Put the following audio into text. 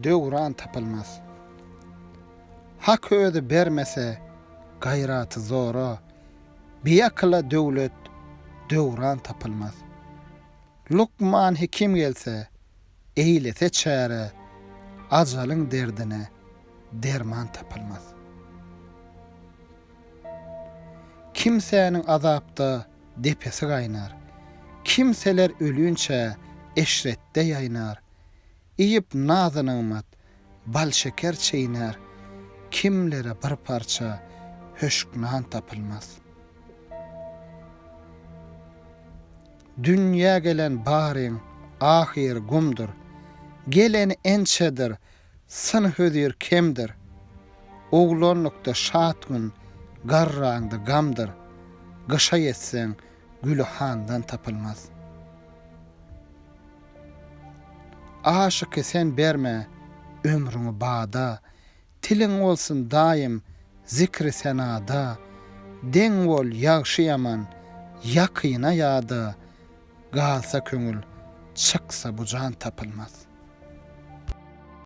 döwran tapylmaz. Hak özi bermese gaýraty zora, biýakla döwlet döwran tapylmaz. Lukman Hekim gelse, eýlese çäre, ajalyň derdine derman tapylmaz. Kimsäniň azapda depesi gaýnar, kimseler ölünçe eşretde ýaýnar. Iýip nazynyňmat bal şeker çeýner, kimlere bir parça höşknan tapylmaz. Dünýä gelen baryň ahir gumdur, gelen ençedir, syn hödür kemdir. Oglanlykda şatgyn, garraňda gamdyr, gışa yetseň gülhandan tapylmaz. Aşyk sen berme ömrüňi bada, tiliň bolsun daim zikri senada, deň bol ýagşy ýaman, ýakyna ýada, galsa köňül çyksa bu jan tapylmaz.